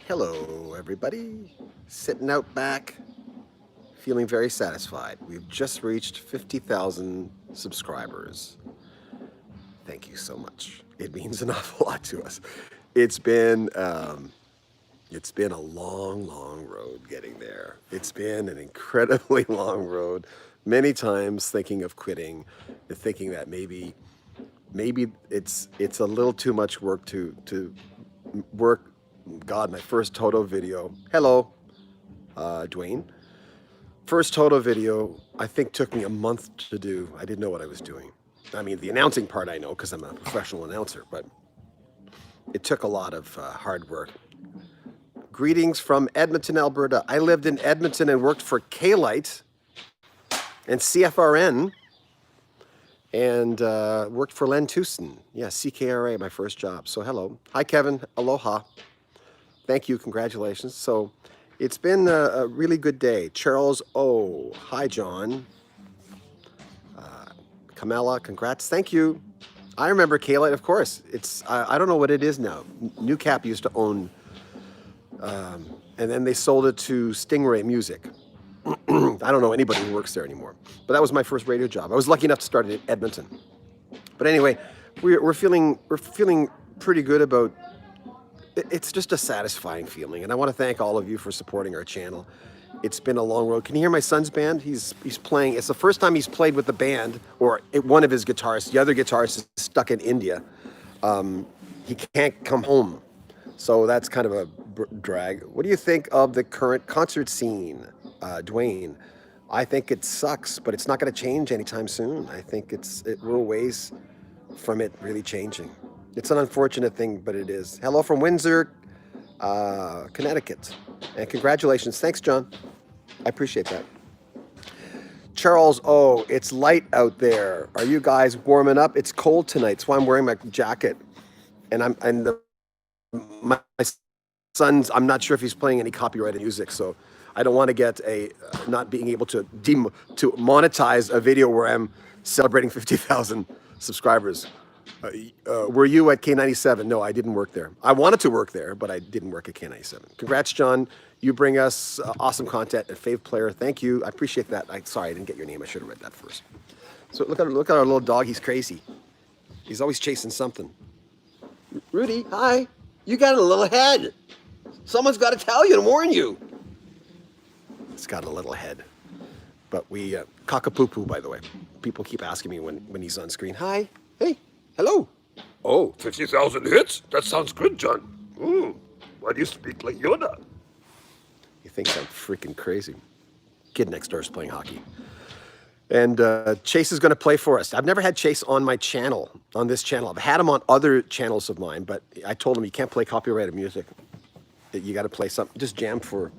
Hello, everybody. Sitting out back, feeling very satisfied. We've just reached 50,000 subscribers. Thank you so much. It means an awful lot to us. It's been um, it's been a long, long road getting there. It's been an incredibly long road. Many times thinking of quitting, thinking that maybe it's a little too much work to work. God, my first Toto video. Hello, Dwayne. First Toto video, I think took me a month to do. I didn't know what I was doing. I mean, the announcing part I know because I'm a professional announcer, but it took a lot of hard work. Greetings from Edmonton, Alberta. I lived in Edmonton and worked for K-Lite and CFRN and worked for Len Tucson. Yeah, CKRA, my first job. So hello. Hi, Kevin. Aloha. Thank you. Congratulations. So it's been a really good day. Charles O. Hi, John. Kamala, congrats. Thank you. I remember K-Lite, of course. I don't know what it is now. Newcap used to own, and then they sold it to Stingray Music. I don't know anybody who works there anymore. But that was my first radio job. I was lucky enough to start in Edmonton. But anyway, we're feeling pretty good about. It's just a satisfying feeling, and I want to thank all of you for supporting our channel. It's been a long road. Can you hear my son's band? He's playing. It's the first time he's played with the band, or one of his guitarists. The other guitarist is stuck in India. He can't come home, so that's kind of a drag. What do you think of the current concert scene, Dwayne? I think it sucks, but it's not going to change anytime soon. I think we're a ways from it really changing. It's an unfortunate thing, but it is. Hello from Windsor, Connecticut. And congratulations. Thanks, John. I appreciate that. Charles O, it's light out there. Are you guys warming up? It's cold tonight. That's why I'm wearing my jacket. And my son's, I'm not sure if he's playing any copyrighted music, so I don't want to get not being able to monetize a video where I'm celebrating 50,000 subscribers. Were you at K97? No, I didn't work there. I wanted to work there, but I didn't work at K97. Congrats, John. You bring us awesome content at Fave Player. Thank you. I appreciate that. Sorry, I didn't get your name. I should have read that first. So look at our little dog. He's crazy. He's always chasing something. Rudy, hi. You got a little head. Someone's got to tell you and warn you. It's got a little head. But we, cockapoo-poo, by the way. People keep asking me when he's on screen. Hi. Hey. Hello. Oh, 50,000 hits? That sounds good, John. Why do you speak like Yoda? He thinks I'm freaking crazy. Kid next door is playing hockey. And Chase is going to play for us. I've never had Chase on my channel, on this channel. I've had him on other channels of mine, but I told him you can't play copyrighted music. You got to play something, just jam for,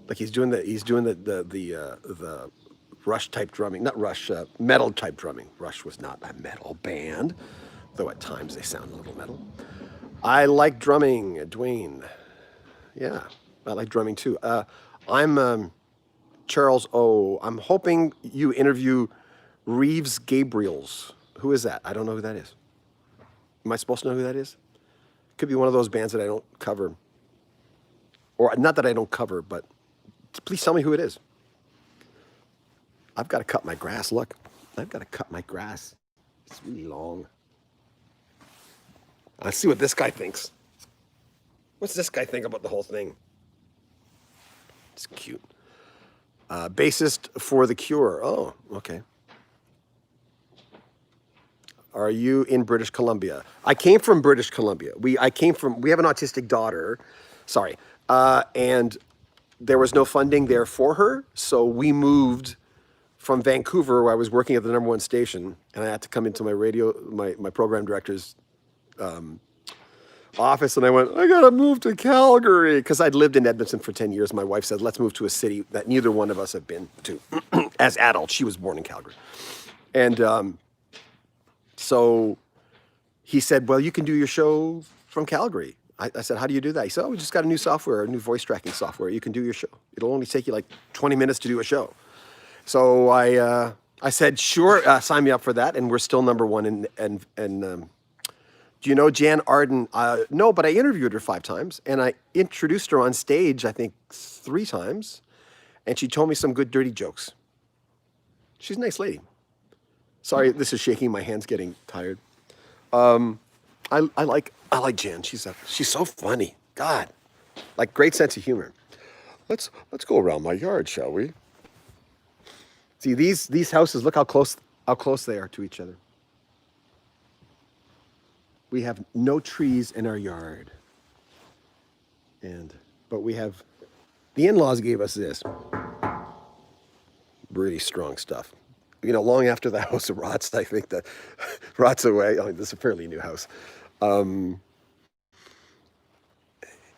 like he's doing the Rush type drumming, not Rush, metal type drumming. Rush was not a metal band, though at times they sound a little metal. I like drumming, Dwayne. Yeah, I like drumming too. I'm Charles O. I'm hoping you interview Reeves Gabriels. Who is that? I don't know who that is. Am I supposed to know who that is? Could be one of those bands that I don't cover. Or not that I don't cover, but please tell me who it is. I've got to cut my grass. Look, I've got to cut my grass. It's really long. Let's see what this guy thinks. What's this guy think about the whole thing? It's cute. Bassist for The Cure. Oh, okay. Are you in British Columbia? I came from British Columbia. We have an autistic daughter. Sorry. And there was no funding there for her. So we moved from Vancouver, where I was working at the #1 station, and I had to come into my program director's office, and I went, I gotta move to Calgary, because I'd lived in Edmonton for 10 years. My wife said, let's move to a city that neither one of us have been to as adults. She was born in Calgary. And so he said, well, you can do your show from Calgary. I said, how do you do that? He said, oh, we just got a new voice tracking software. You can do your show. It'll only take you like 20 minutes to do a show. So I said, sure, sign me up for that. And we're still #1 in Do you know Jan Arden? No, but I interviewed her 5 times, and I introduced her on stage, I think 3 times, and she told me some good dirty jokes. She's a nice lady. Sorry, this is shaking. My hand's getting tired. I like Jan. She's so funny. God, like great sense of humor. Let's go around my yard, shall we? See these houses. Look how close they are to each other. We have no trees in our yard, but we have. The in-laws gave us this. Really strong stuff. You know, long after the house rots, I think that rots away. I mean, this is a fairly new house. I'm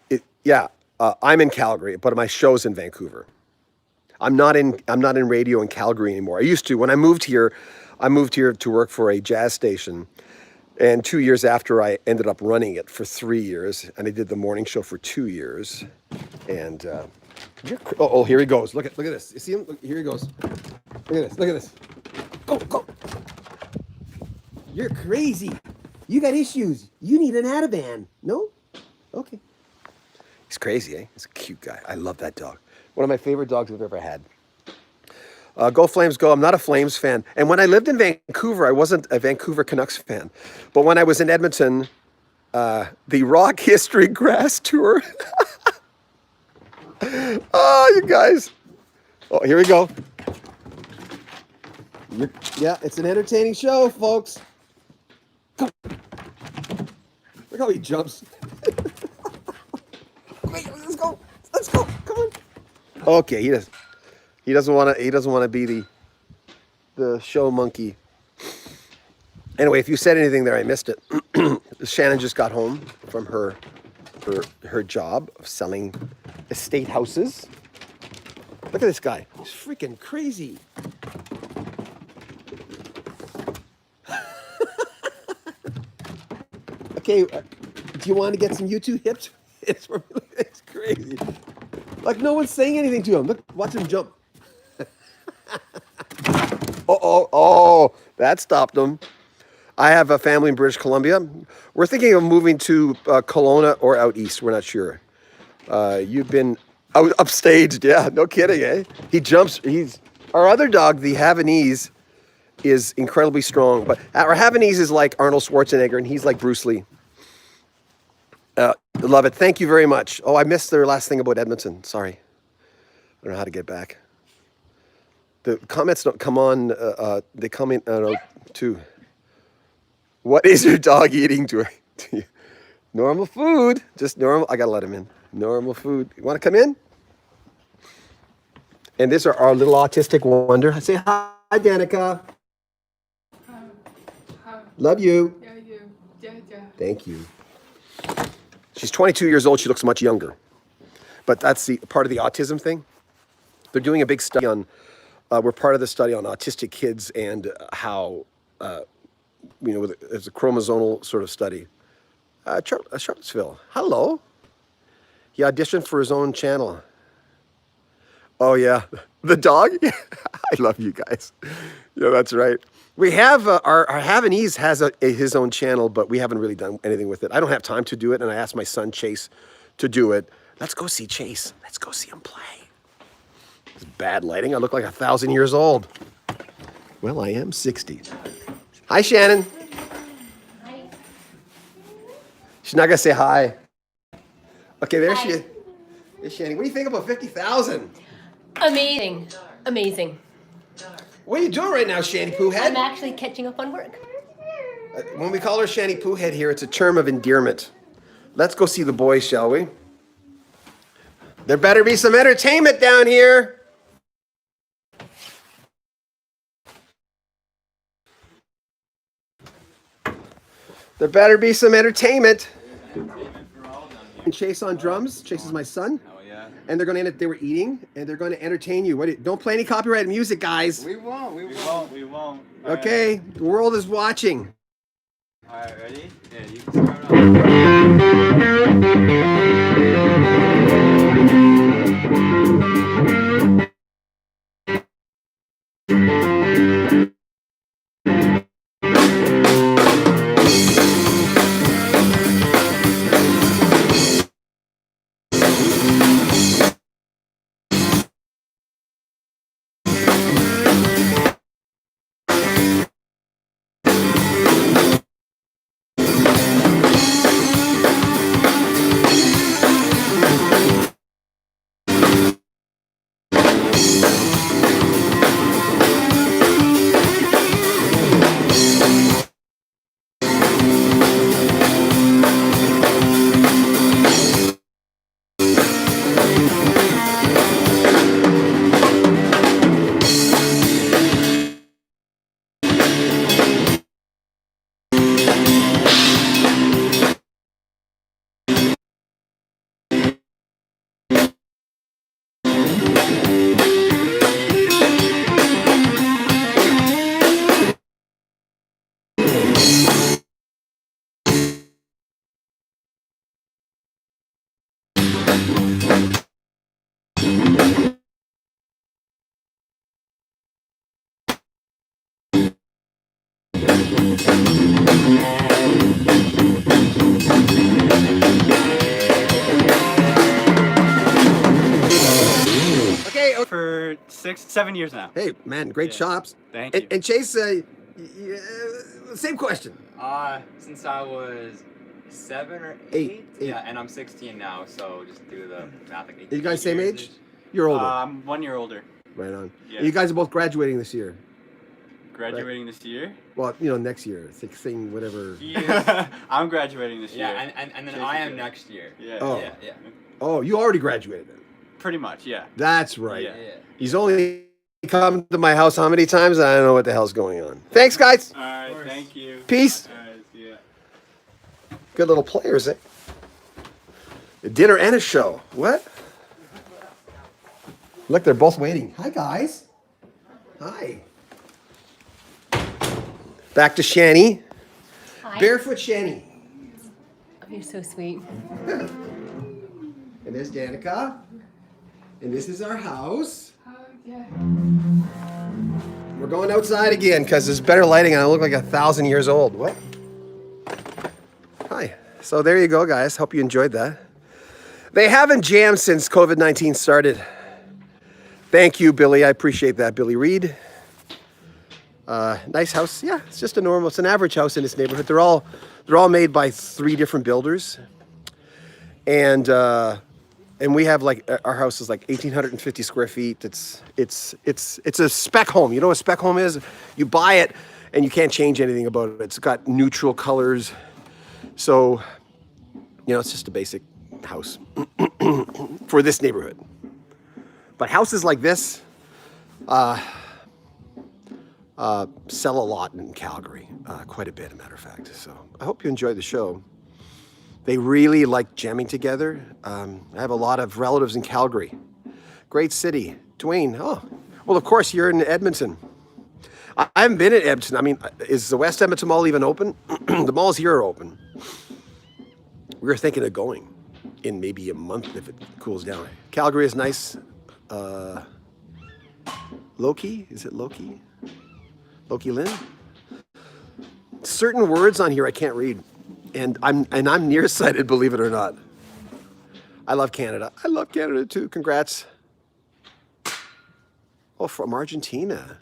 in Calgary, but my show's in Vancouver. I'm not in radio in Calgary anymore. I used to. When I moved here to work for a jazz station, and 2 years after, I ended up running it for 3 years, and I did the morning show for 2 years. And here he goes. Look at this. You see him? Look, here he goes. Look at this. Go. You're crazy. You got issues. You need an Ativan. No? Okay. He's crazy, eh? He's a cute guy. I love that dog. One of my favorite dogs I've ever had. Go Flames, go. I'm not a Flames fan. And when I lived in Vancouver, I wasn't a Vancouver Canucks fan. But when I was in Edmonton, the Rock History Grass Tour. Oh, you guys. Oh, here we go. Yeah, it's an entertaining show, folks. Go. Look how he jumps. Wait, let's go. Come on. Okay, he doesn't want to be the show monkey. Anyway, if you said anything there, I missed it. Shannon just got home from her job of selling estate houses. Look at this guy. He's freaking crazy. Okay, do you want to get some YouTube hips? It's crazy. Like no one's saying anything to him. Look, watch him jump. Oh, that stopped him. I have a family in British Columbia. We're thinking of moving to Kelowna or out east. We're not sure. You've been upstaged. Yeah, no kidding, eh? He jumps. Our other dog, the Havanese, is incredibly strong. But our Havanese is like Arnold Schwarzenegger, and he's like Bruce Lee. Love it. Thank you very much. Oh, I missed their last thing about Edmonton. Sorry. I don't know how to get back. The comments don't come on. They come in too. What is your dog eating to you? Normal food. Just normal. I got to let him in. Normal food. You want to come in? And this is our little autistic wonder. Say hi, Danica. Hi. Love you. Yeah. Thank you. She's 22 years old. She looks much younger. But that's the part of the autism thing. They're doing a big study on, we're part of the study on autistic kids and how, it's a chromosomal sort of study. Charlottesville. Hello. He auditioned for his own channel. Oh, yeah. The dog? I love you guys. Yeah, that's right. We have, our Havanese has his own channel, but we haven't really done anything with it. I don't have time to do it, and I asked my son, Chase, to do it. Let's go see Chase. Let's go see him play. It's bad lighting. I look like 1,000 years old. Well, I am 60. Hi, Shannon. Hi. She's not going to say hi. Okay, there she is. Hey, Shannon, what do you think about 50,000? Amazing. What are you doing right now, Shanny Poohead? I'm actually catching up on work. When we call her Shanny Poohead here, it's a term of endearment. Let's go see the boys, shall we? There better be some entertainment down here. There better be some entertainment. And Chase on drums. Chase is my son. Oh yeah. And they were eating, and they're going to entertain you. Don't play any copyrighted music, guys. We won't. All Okay, right. the world is watching. All right, ready? Yeah, you can start off. Okay. For 7 years now. Hey, man, great Yeah. chops. Thank you. And Chase, same question. Since I was 7 or 8. yeah, and I'm 16 now, so just do the math. Like Are you guys same 8 years age? You're older. I'm 1 year older. Right on. Yeah. And you guys are both graduating this year. Graduating this year? Well, next year. 16, whatever. I'm graduating this Yeah, year. and then Chase I is am good. next year. Yeah. Oh. Yeah. Oh, you already graduated then. Pretty much, yeah. That's right. Yeah. He's only come to my house how many times? I don't know what the hell's going on. Thanks, guys. All right, thank you. Peace. All right, see ya. Good little players, eh? A dinner and a show. What? Look, they're both waiting. Hi, guys. Hi. Back to Shani. Hi. Barefoot Shani. Oh, you're so sweet. And there's Danica. And this is our house. We're going outside again because there's better lighting and I look like 1,000 years old. What? Hi. So there you go, guys. Hope you enjoyed that. They haven't jammed since COVID-19 started. Thank you, Billy. I appreciate that, Billy Reed. Nice house. Yeah, it's just it's an average house in this neighborhood. They're all made by 3 different builders. And we have our house is like 1,850 square feet. It's a spec home. You know what a spec home is? You buy it and you can't change anything about it. It's got neutral colors. So, it's just a basic house for this neighborhood. But houses like this sell a lot in Calgary, quite a bit, as a matter of fact. So I hope you enjoyed the show. They really like jamming together. I have a lot of relatives in Calgary. Great city. Dwayne, well, of course, you're in Edmonton. I haven't been in Edmonton. I mean, is the West Edmonton Mall even open? The malls here are open. We were thinking of going in maybe a month if it cools down. Calgary is nice. Loki? Is it Loki? Loki Lynn? Certain words on here I can't read. And I'm nearsighted, believe it or not. I love Canada. I love Canada too. Congrats. Oh, from Argentina.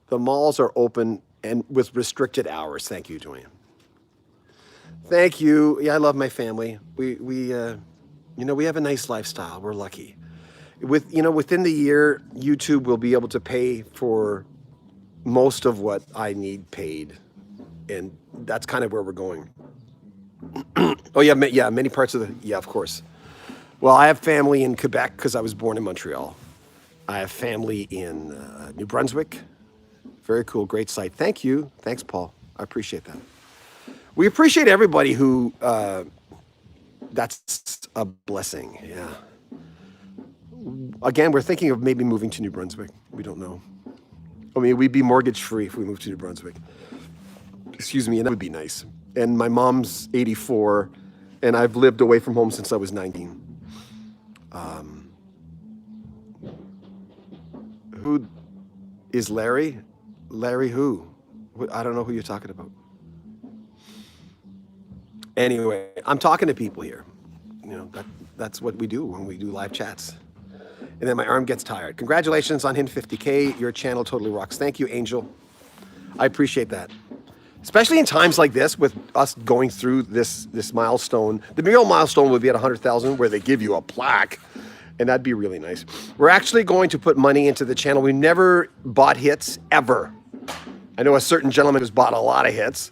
The malls are open and with restricted hours. Thank you, Joanne. Thank you. Yeah, I love my family. We have a nice lifestyle. We're lucky. Within the year, YouTube will be able to pay for most of what I need paid. And that's kind of where we're going. Oh, yeah, many parts of of course. Well, I have family in Quebec because I was born in Montreal. I have family in New Brunswick. Very cool, great site. Thank you. Thanks, Paul. I appreciate that. We appreciate everybody who, that's a blessing, yeah. Again, we're thinking of maybe moving to New Brunswick. We don't know. I mean, we'd be mortgage free if we moved to New Brunswick. Excuse me, and that would be nice. And my mom's 84, and I've lived away from home since I was 19. Who is Larry? Larry who? I don't know who you're talking about. Anyway, I'm talking to people here. That's what we do when we do live chats. And then my arm gets tired. Congratulations on hitting 50K. Your channel totally rocks. Thank you, Angel. I appreciate that. Especially in times like this with us going through this milestone. The real milestone would be at 100,000 where they give you a plaque. And that'd be really nice. We're actually going to put money into the channel. We never bought hits, ever. I know a certain gentleman who's bought a lot of hits,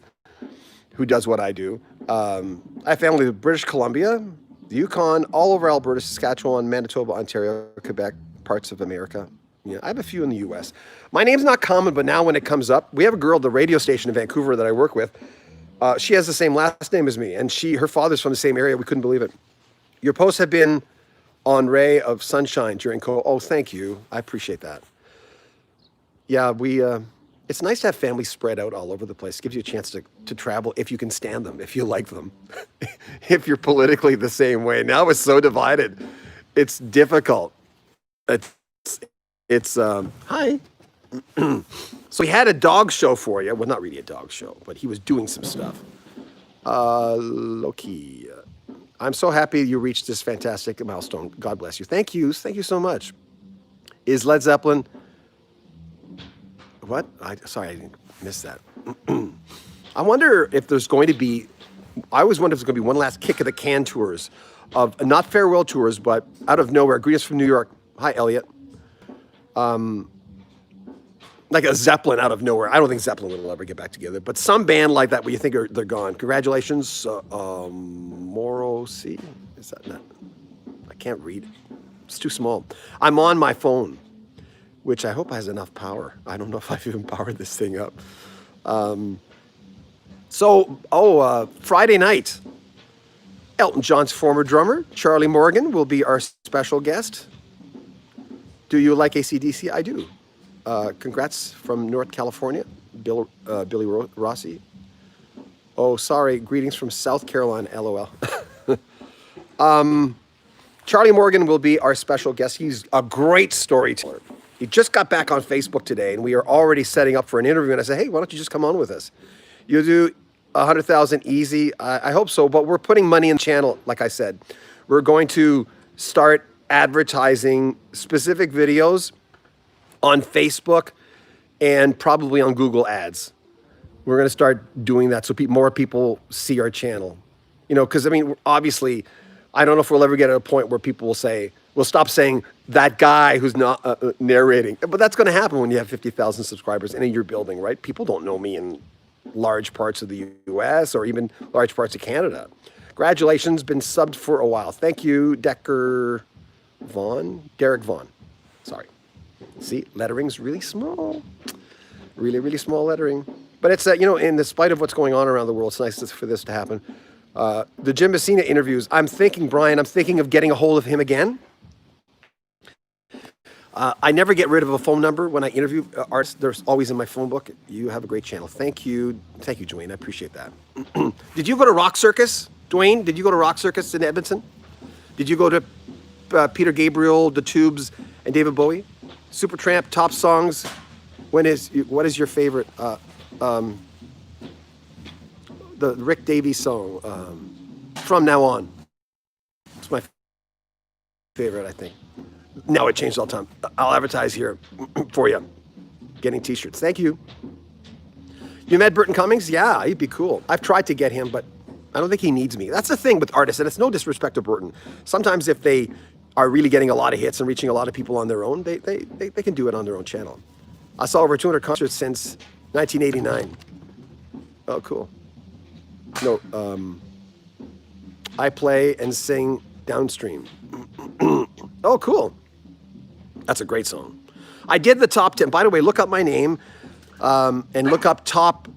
who does what I do. I have family in British Columbia, the Yukon, all over Alberta, Saskatchewan, Manitoba, Ontario, Quebec, parts of America. Yeah, I have a few in the U.S. My name's not common, but now when it comes up, we have a girl at the radio station in Vancouver that I work with. She has the same last name as me, and her father's from the same area. We couldn't believe it. Your posts have been on ray of sunshine during COVID. Oh, thank you. I appreciate that. Yeah, it's nice to have families spread out all over the place. It gives you a chance to travel if you can stand them, if you like them, if you're politically the same way. Now it's so divided. It's difficult. It's hi. So he had a dog show for you. Well, not really a dog show, but he was doing some stuff. Loki. I'm so happy you reached this fantastic milestone. God bless you. Thank you. Thank you so much. Is Led Zeppelin... What? Sorry, I didn't miss that. I wonder if there's going to be... I always wonder if there's going to be one last kick of the can tours of, not farewell tours, but out of nowhere. Greetings from New York. Hi, Elliot. Like a Zeppelin out of nowhere. I don't think Zeppelin will ever get back together, but some band like that where you think they're gone. Congratulations, Moro C. Is that not? I can't read. It's too small. I'm on my phone, which I hope has enough power. I don't know if I've even powered this thing up. Friday night, Elton John's former drummer, Charlie Morgan, will be our special guest. Do you like AC/DC? I do. Congrats from North California, Billy Rossi. Oh, sorry. Greetings from South Carolina, LOL. Charlie Morgan will be our special guest. He's a great storyteller. He just got back on Facebook today, and we are already setting up for an interview. And I said, hey, why don't you just come on with us? You'll do 100,000 easy. I hope so, but we're putting money in the channel, like I said. We're going to start advertising specific videos on Facebook and probably on Google Ads. We're going to start doing that so more people see our channel. You know, because I mean, obviously, I don't know if we'll ever get at a point where people will stop saying that guy who's not narrating. But that's going to happen when you have 50,000 subscribers in your building, right? People don't know me in large parts of the US or even large parts of Canada. Congratulations, been subbed for a while. Thank you, Derek Vaughn. Sorry. See, lettering's really small. Really, really small lettering. But it's, in spite of what's going on around the world, it's nice for this to happen. The Jim Messina interviews, I'm thinking of getting a hold of him again. I never get rid of a phone number when I interview artists. They're always in my phone book. You have a great channel. Thank you. Thank you, Dwayne. I appreciate that. Did you go to Rock Circus, Dwayne? Did you go to Rock Circus in Edmonton? Did you go to Peter Gabriel, The Tubes, and David Bowie? Supertramp, top songs. What is your favorite? The Rick Davies song, From Now On. It's my favorite, I think. No, it changed all the time. I'll advertise here for you. Getting t-shirts. Thank you. You met Burton Cummings? Yeah, he'd be cool. I've tried to get him, but I don't think he needs me. That's the thing with artists, and it's no disrespect to Burton. Sometimes if they are really getting a lot of hits and reaching a lot of people on their own, they can do it on their own channel. I saw over 200 concerts since 1989. Oh, cool. No, I play and sing downstream. Oh, cool. That's a great song. I did the top 10. By the way, look up my name and look up top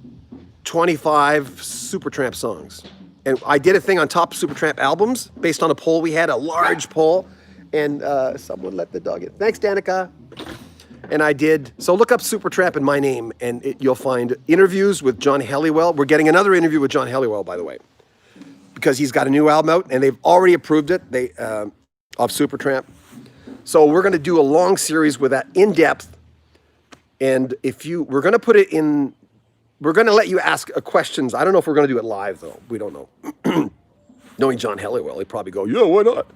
25 Supertramp songs. And I did a thing on top Supertramp albums based on a poll we had, a large poll. And someone let the dog in. Thanks, Danica. And I did. So look up Supertramp and my name, and you'll find interviews with John Helliwell. We're getting another interview with John Helliwell, by the way, because he's got a new album out, and they've already approved it of Supertramp. So we're going to do a long series with that in depth. And we're going to put it in, we're going to let you ask questions. I don't know if we're going to do it live, though. We don't know. Knowing John Helliwell, he'd probably go, yeah, why not?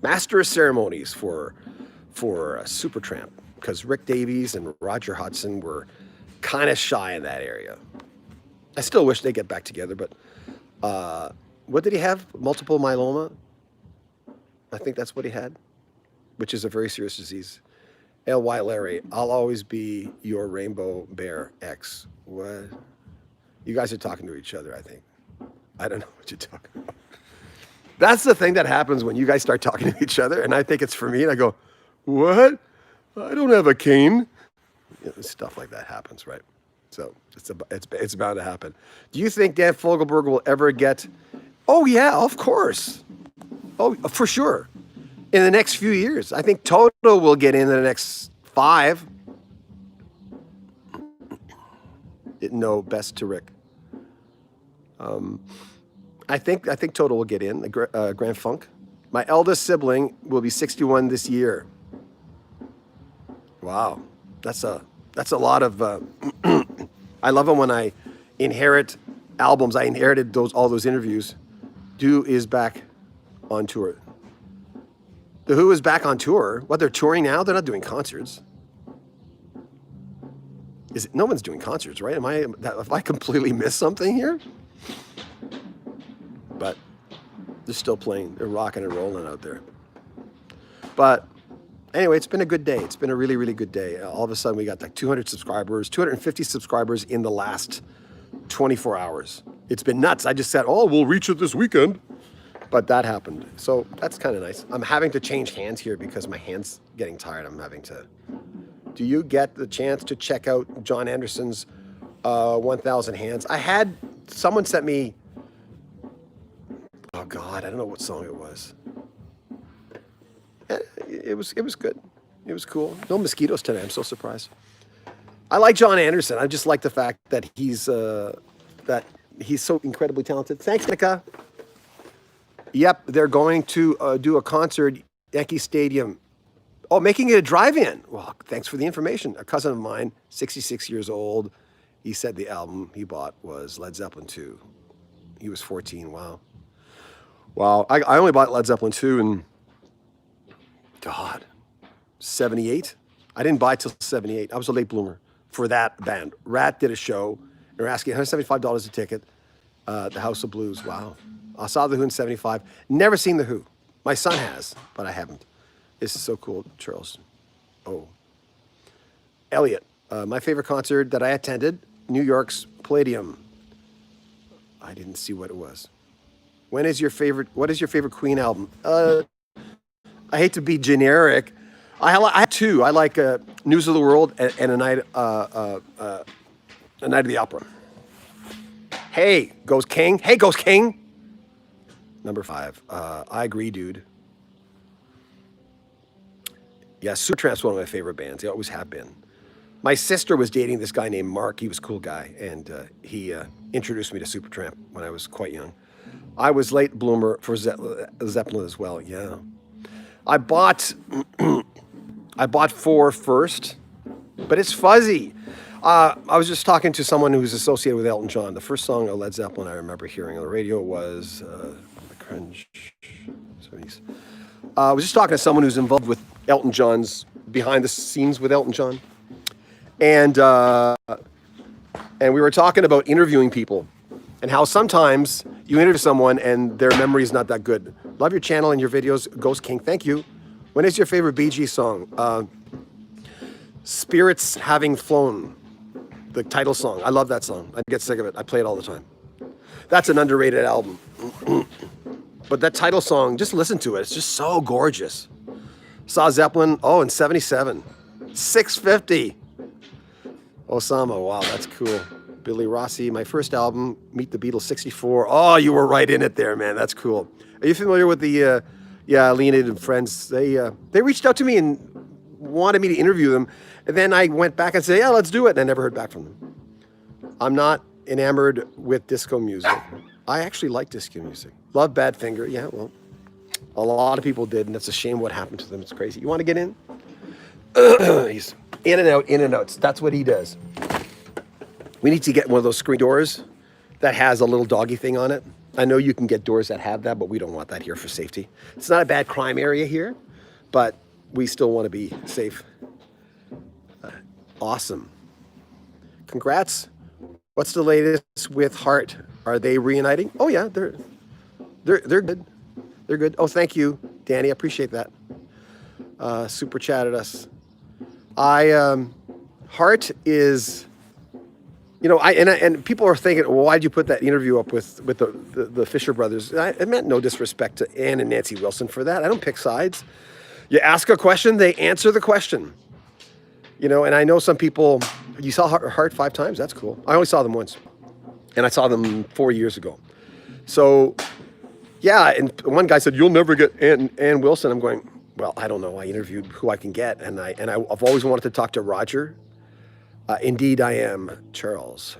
Master of Ceremonies for Supertramp, because Rick Davies and Roger Hodgson were kind of shy in that area. I still wish they'd get back together, but what did he have? Multiple myeloma? I think that's what he had, which is a very serious disease. L.Y. Larry, I'll always be your Rainbow Bear X. What? You guys are talking to each other, I think. I don't know what you're talking about. That's the thing that happens when you guys start talking to each other, and I think it's for me, and I go, what? I don't have a cane. Stuff like that happens, right? So it's bound to happen. Do you think Dan Fogelberg will ever get... Oh, yeah, of course. Oh, for sure. In the next few years. I think Toto will get in the next 5. No, best to Rick. I think Toto will get in, Grand Funk. My eldest sibling will be 61 this year. Wow. That's a lot of. I love it when I inherit albums. I inherited all those interviews. Do is back on tour. The Who is back on tour. What, they're touring now? They're not doing concerts. No one's doing concerts, right? Have I completely missed something here? But they're still playing. They're rocking and rolling out there. But anyway, it's been a good day. It's been a really, really good day. All of a sudden, we got like 200 subscribers, 250 subscribers in the last 24 hours. It's been nuts. I just said, oh, we'll reach it this weekend. But that happened. So that's kind of nice. I'm having to change hands here because my hand's getting tired. I'm having to. Do you get the chance to check out John Anderson's 1,000 Hands? I had someone sent me, oh God, I don't know what song it was. It was good. It was cool. No mosquitoes today. I'm so surprised. I like John Anderson. I just like the fact that he's so incredibly talented. Thanks, Nika. Yep, they're going to do a concert, Yankee Stadium. Oh, making it a drive-in. Well, thanks for the information. A cousin of mine, 66 years old, he said the album he bought was Led Zeppelin 2. He was 14. Wow. Wow. I only bought Led Zeppelin 2 in, God, 78. I didn't buy it till 78. I was a late bloomer for that band. Rat did a show. They were asking $175 a ticket. The House of Blues. Wow. I saw The Who in 75. Never seen The Who. My son has, but I haven't. This is so cool, Charles. Oh. Elliot, my favorite concert that I attended, New York's Palladium. I didn't see what it was. What is your favorite Queen album? I hate to be generic. I have two. I like News of the World and A Night of the Opera. Hey, Goes King. Hey, Goes King. Number 5. I agree, dude. Yeah, Supertramp's one of my favorite bands. They always have been. My sister was dating this guy named Mark. He was a cool guy, and he introduced me to Supertramp when I was quite young. I was late bloomer for Zeppelin as well. Yeah, I bought 4 first, but it's fuzzy. I was just talking to someone who's associated with Elton John. The first song of Led Zeppelin I remember hearing on the radio was the cringe. I was just talking to someone who's involved with Elton John's behind the scenes with Elton John, and we were talking about interviewing people and how sometimes you interview someone and their memory is not that good. Love your channel and your videos, Ghost King. Thank you. When is your favorite Bee Gees song? Spirits Having Flown, the title song. I love that song. I get sick of it. I play it all the time. That's an underrated album. But that title song, just listen to it. It's just so gorgeous. Saw Zeppelin, in 77. 650. Osama, wow, that's cool. Billy Rossi, my first album, Meet the Beatles, 64. Oh, you were right in it there, man. That's cool. Are you familiar with the, Leonid and Friends? They reached out to me and wanted me to interview them. And then I went back and said, yeah, let's do it. And I never heard back from them. I'm not enamored with disco music. I actually like disco music. Love Badfinger. Yeah, well, a lot of people did, and it's a shame what happened to them. It's crazy. You want to get in? He's in and out. That's what he does. We need to get one of those screen doors that has a little doggy thing on it. I know you can get doors that have that, but we don't want that here for safety. It's not a bad crime area here, but we still want to be safe. Awesome. Congrats. What's the latest with Heart? Are they reuniting? Oh yeah, they're good. They're good. Oh, thank you, Danny. I appreciate that. Super chatted us. Heart is, and people are thinking, well, why'd you put that interview up with the Fisher brothers? I meant no disrespect to Ann and Nancy Wilson for that. I don't pick sides. You ask a question, they answer the question. And I know some people, you saw Heart 5 times? That's cool. I only saw them once. And I saw them 4 years ago. So, yeah, and one guy said, you'll never get Ann Wilson. I'm going, well, I don't know. I interviewed who I can get. And I've always wanted to talk to Roger. Indeed, I am, Charles.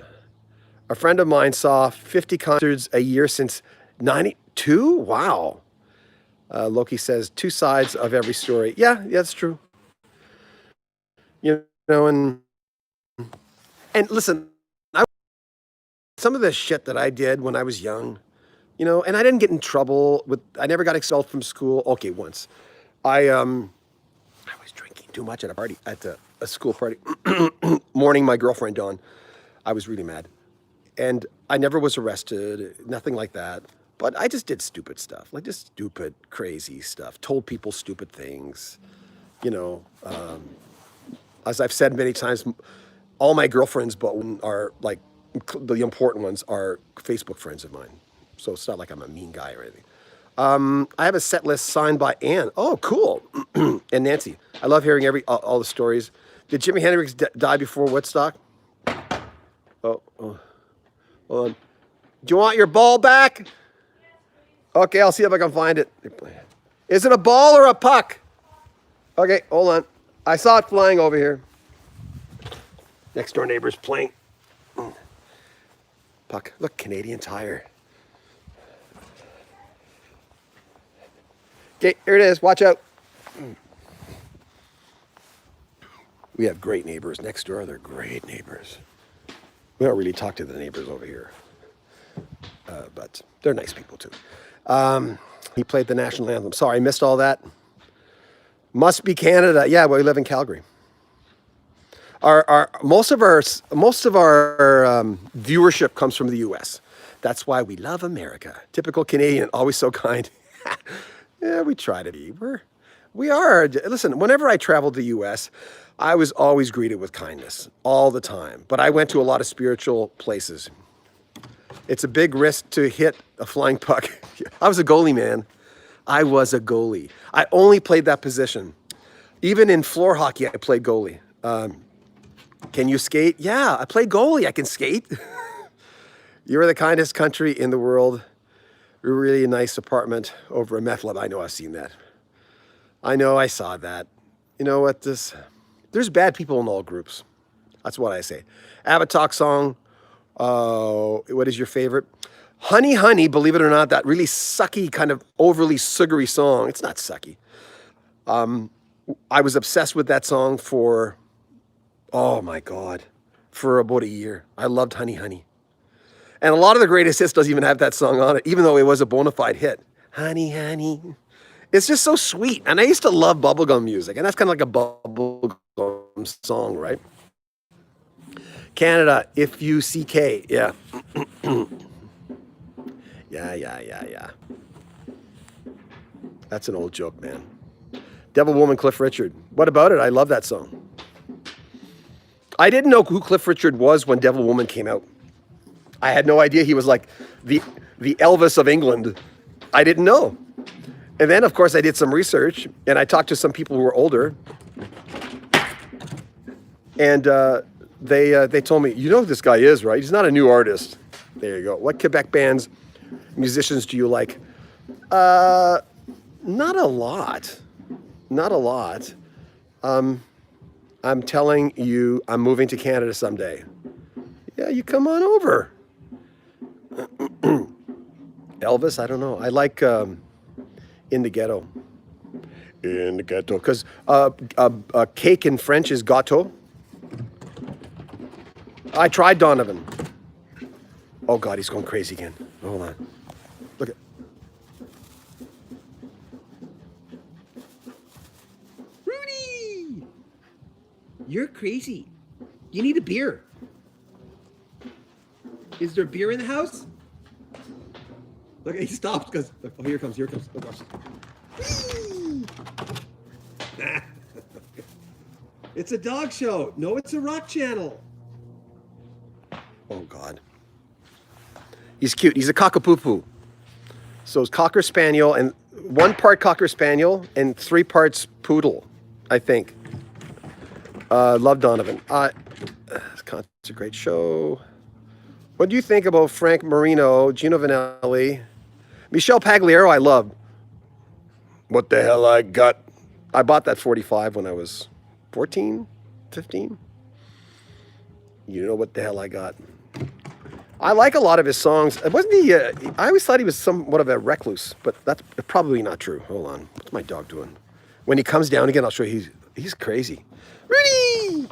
A friend of mine saw 50 concerts a year since 92? Wow. Loki says, 2 sides of every story. Yeah, that's true. and listen, some of the shit that I did when I was young, and I didn't get in trouble I never got expelled from school. Okay, once. I was drinking too much at a school party, morning my girlfriend on. I was really mad. And I never was arrested, nothing like that. But I just did stupid stuff, like just stupid, crazy stuff. Told people stupid things, as I've said many times, all my girlfriends but one are like, the important ones are Facebook friends of mine. So it's not like I'm a mean guy or anything. I have a set list signed by Anne. Oh, cool. And Nancy. I love hearing all the stories. Did Jimi Hendrix die before Woodstock? Oh. Hold on. Do you want your ball back? Okay, I'll see if I can find it. Is it a ball or a puck? Okay, hold on. I saw it flying over here. Next door neighbor's playing. Puck. Look, Canadian Tire. Okay, here it is. Watch out. We have great neighbors next door. They're great neighbors. We don't really talk to the neighbors over here, but they're nice people too. He played the national anthem. Sorry, I missed all that. Must be Canada. Yeah, well, we live in Calgary. Most of our viewership comes from the U.S. That's why we love America. Typical Canadian, always so kind. Yeah, we try to be. We are. Listen, whenever I traveled to the U.S., I was always greeted with kindness all the time. But I went to a lot of spiritual places. It's a big risk to hit a flying puck. I was a goalie, man. I was a goalie. I only played that position. Even in floor hockey, I played goalie. Can you skate? Yeah, I played goalie. I can skate. You're the kindest country in the world. A really nice apartment over a meth lab. I know I've seen that. I know I saw that. You know what? There's bad people in all groups. That's what I say. Avatar song. What is your favorite? Honey, Honey, believe it or not, that really sucky, kind of overly sugary song. It's not sucky. I was obsessed with that song for, oh my God, for about a year. I loved Honey, Honey. And a lot of the greatest hits doesn't even have that song on it, even though it was a bona fide hit. Honey, Honey. It's just so sweet. And I used to love bubblegum music, and that's kind of like a bubblegum song, right? Canada, if you CK, yeah. Yeah. That's an old joke, man. Devil Woman, Cliff Richard. What about it? I love that song. I didn't know who Cliff Richard was when Devil Woman came out. I had no idea he was like the Elvis of England. I didn't know. And then, of course, I did some research, and I talked to some people who were older. And they told me, you know who this guy is, right? He's not a new artist. There you go. What Quebec bands, musicians do you like? Not a lot. Not a lot. I'm telling you, I'm moving to Canada someday. Yeah, you come on over. Elvis, I don't know. I like In the Ghetto. In the Ghetto. Because cake in French is gâteau. I tried Donovan. Oh God, he's going crazy again. Hold on. Look at. Rudy! You're crazy. You need a beer. Is there beer in the house? Look, he stopped because, oh, here it comes. Oh, gosh. It's a dog show. No, it's a rock channel. Oh, God. He's cute. He's a cockapoo. So it's Cocker Spaniel, and 1 part Cocker Spaniel and 3 parts Poodle, I think. Love Donovan. It's a great show. What do you think about Frank Marino, Gino Vanelli, Michelle Pagliaro? I love. What the hell I got? I bought that 45 when I was 14, 15. You know what the hell I got? I like a lot of his songs. Wasn't he? I always thought he was somewhat of a recluse, but that's probably not true. Hold on. What's my dog doing? When he comes down again, I'll show you. He's crazy. Rudy!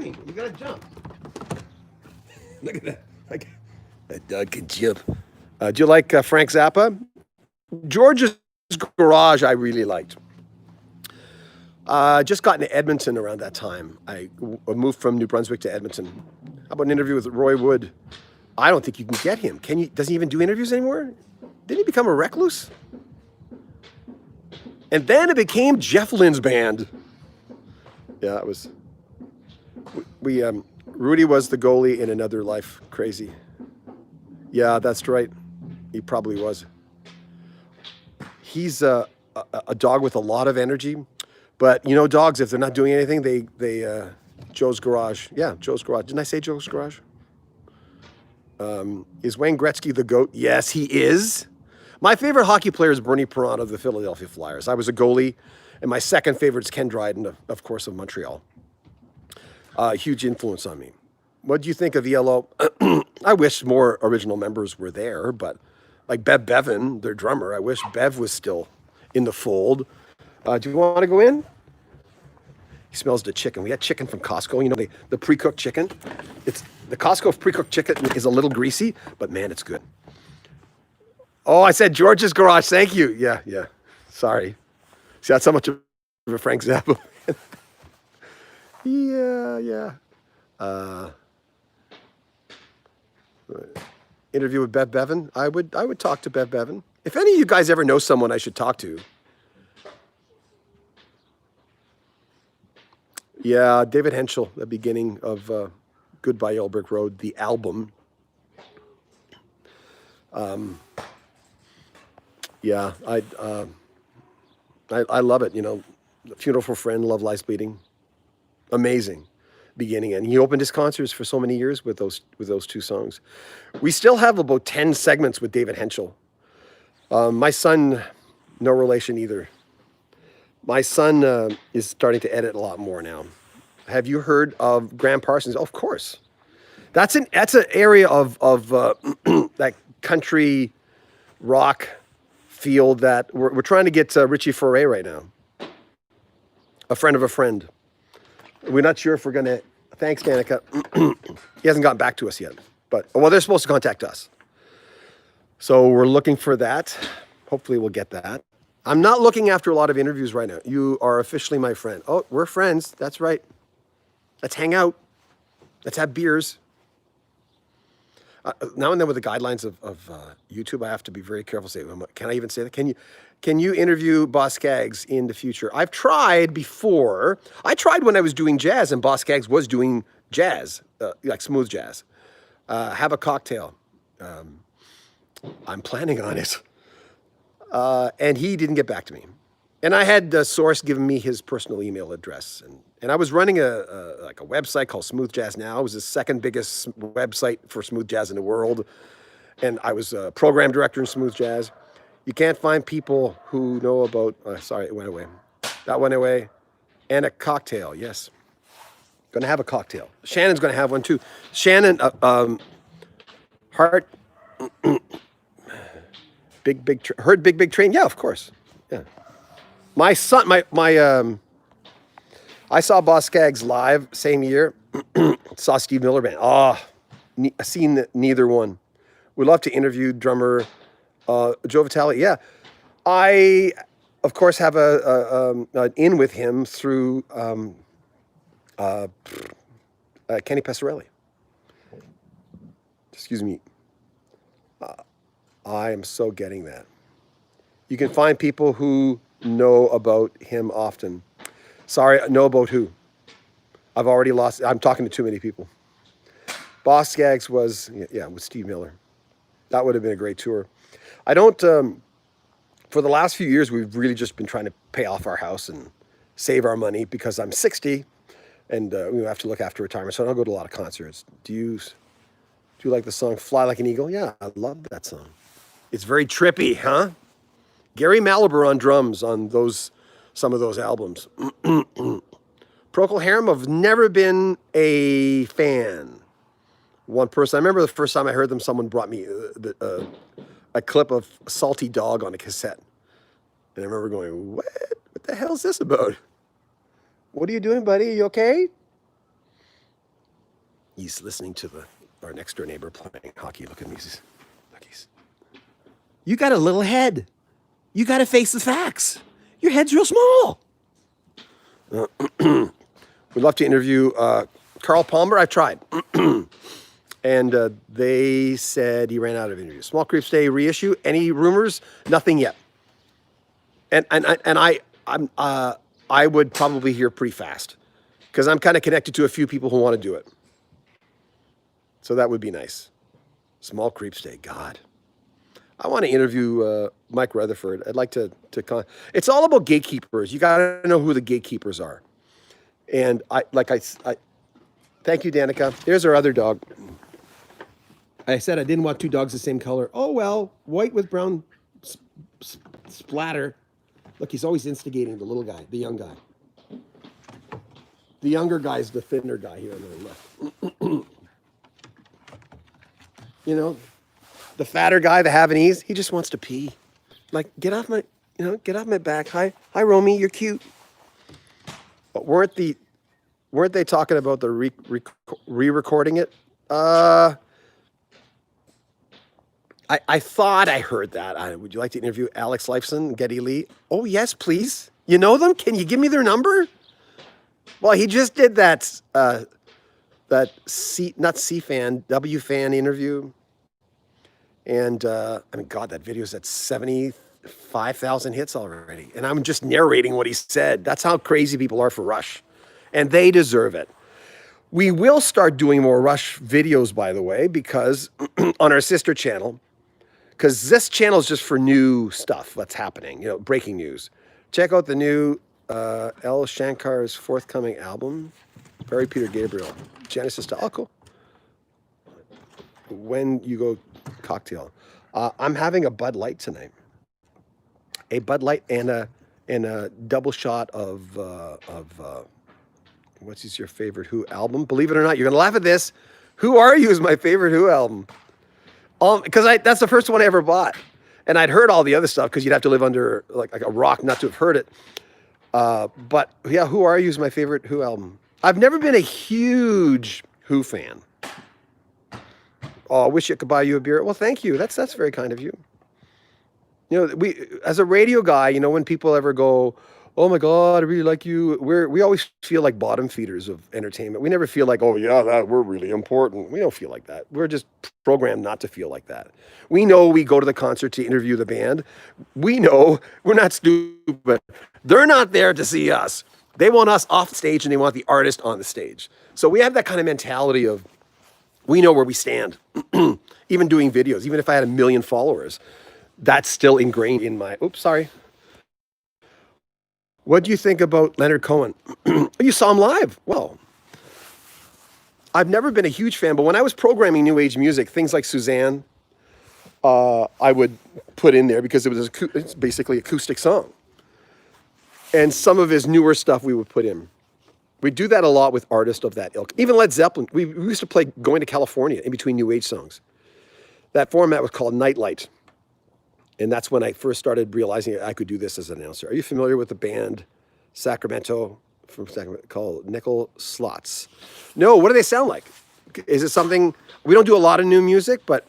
jumping. You gotta jump. Look at that. That dog can jump. Do you like Frank Zappa? George's Garage I really liked. Just got into Edmonton around that time. I moved from New Brunswick to Edmonton. How about an interview with Roy Wood? I don't think you can get him. Can you? Doesn't he even do interviews anymore? Didn't he become a recluse? And then it became Jeff Lynne's band. Yeah, it was. Rudy was the goalie in Another Life. Crazy. Yeah, that's right. He probably was. He's a dog with a lot of energy, but you know, dogs, if they're not doing anything, they Joe's Garage. Yeah, Joe's Garage. Didn't I say Joe's Garage? Is Wayne Gretzky the GOAT? Yes, he is. My favorite hockey player is Bernie Perron of the Philadelphia Flyers. I was a goalie, and my second favorite is Ken Dryden, of course, of Montreal. Huge influence on me. What do you think of ELO? I wish more original members were there, but like Bev Bevan, their drummer, I wish Bev was still in the fold. Do you want to go in? He smells the chicken. We had chicken from Costco. You know, the pre-cooked chicken. The Costco pre-cooked chicken is a little greasy, but man, it's good. Oh, I said George's Garage. Thank you. Yeah. Sorry. See, that's how much of a Frank Zappa. Yeah. Interview with Bev Bevan. I would talk to Bev Bevan. If any of you guys ever know someone I should talk to. Yeah, David Henschel, the beginning of Goodbye Yellow Brick Road, the album. Yeah, I love it. You know, Funeral for a Friend, Love Lies Bleeding, amazing beginning. And he opened his concerts for so many years with those two songs. We still have about 10 segments with David Henschel. My son, no relation either. My son is starting to edit a lot more now. Have you heard of Graham Parsons? Oh, of course. That's an area of that country rock field that we're trying to get Richie Foray right now. A friend of a friend. We're not sure if we're going to. Thanks, Danica. He hasn't gotten back to us yet, but they're supposed to contact us. So we're looking for that. Hopefully, we'll get that. I'm not looking after a lot of interviews right now. You are officially my friend. Oh, we're friends. That's right. Let's hang out. Let's have beers. Now and then with the guidelines of YouTube, I have to be very careful. Say, can I even say that? Can you interview Boss Skaggs in the future? I've tried before. I tried when I was doing jazz, and Boss Skaggs was doing jazz, like smooth jazz. Have a cocktail. I'm planning on it. And he didn't get back to me. And I had the source giving me his personal email address. And I was running a website called Smooth Jazz Now. It was the second biggest website for smooth jazz in the world. And I was a program director in smooth jazz. You can't find people who know about, sorry, it went away. That went away. And a cocktail, yes. Gonna have a cocktail. Shannon's gonna have one too. Shannon, Heart, heard Big Train? Yeah, of course. Yeah. My son, I saw Boss Skaggs live same year. Saw Steve Miller Band. I've seen neither one. Would love to interview drummer Joe Vitale. Yeah, I of course have an in with him through Kenny Passarelli. Excuse me. I am so getting that. You can find people who know about him often. Sorry, know about who? I've already lost. I'm talking to too many people. Boss Skaggs was, with Steve Miller. That would have been a great tour. I don't, for the last few years, we've really just been trying to pay off our house and save our money because I'm 60 and we have to look after retirement. So I don't go to a lot of concerts. Do you like the song Fly Like an Eagle? Yeah, I love that song. It's very trippy, huh? Gary Malaber on drums on some of those albums. Procol Harum, I've never been a fan. One person, I remember the first time I heard them, someone brought me a clip of Salty Dog on a cassette. And I remember going, what? What the hell is this about? What are you doing, buddy? Are you okay? He's listening to our next door neighbor playing hockey. Look at me. You got a little head. You got to face the facts. Your head's real small. We'd love to interview Carl Palmer. I tried. And they said he ran out of interviews. Small Creeps Day reissue. Any rumors? Nothing yet. And I would probably hear pretty fast because I'm kind of connected to a few people who want to do it. So that would be nice. Small Creeps Day. God. I want to interview Mike Rutherford. I'd like to it's all about gatekeepers. You got to know who the gatekeepers are. And I thank you, Danica. There's our other dog. I said I didn't want two dogs the same color. Oh, well, white with brown splatter. Look, he's always instigating the little guy, the young guy. The younger guy's the thinner guy here on the left. You know, the fatter guy, the Havanese, he just wants to pee. Like, get off my back. Hi, Romy, you're cute. But weren't they talking about the re-recording it? I thought I heard that. Would you like to interview Alex Lifeson and Geddy Lee? Oh, yes, please. You know them? Can you give me their number? Well, he just did that W fan interview. And, God, that video's at 75,000 hits already. And I'm just narrating what he said. That's how crazy people are for Rush. And they deserve it. We will start doing more Rush videos, by the way, because on our sister channel, because this channel is just for new stuff that's happening, breaking news. Check out the new L. Shankar's forthcoming album, Barry Peter Gabriel, Genesis to Cool. When you go cocktail, I'm having a Bud Light tonight. A Bud Light and a double shot of what's your favorite Who album? Believe it or not, you're gonna laugh at this. Who Are You is my favorite Who album. Because that's the first one I ever bought, and I'd heard all the other stuff because you'd have to live under like a rock not to have heard it. But yeah, Who Are You is my favorite Who album. I've never been a huge Who fan. Oh, I wish I could buy you a beer. Well, thank you. That's very kind of you. We as a radio guy, when people ever go, oh my God, I really like you. We always feel like bottom feeders of entertainment. We never feel like, oh yeah, we're really important. We don't feel like that. We're just programmed not to feel like that. We know we go to the concert to interview the band. We know we're not stupid. They're not there to see us. They want us off stage and they want the artist on the stage. So we have that kind of mentality of, we know where we stand. Even doing videos, even if I had 1 million followers, that's still ingrained in my, oops, sorry. What do you think about Leonard Cohen? You saw him live. Well, I've never been a huge fan, but when I was programming new age music, things like Suzanne, I would put in there because it's basically acoustic song. And some of his newer stuff we would put in. We do that a lot with artists of that ilk. Even Led Zeppelin, we used to play Going to California in between new age songs. That format was called Nightlight. And that's when I first started realizing I could do this as an announcer. Are you familiar with the band Sacramento from Sacramento called Nickel Slots? No, what do they sound like? Is it something, we don't do a lot of new music, but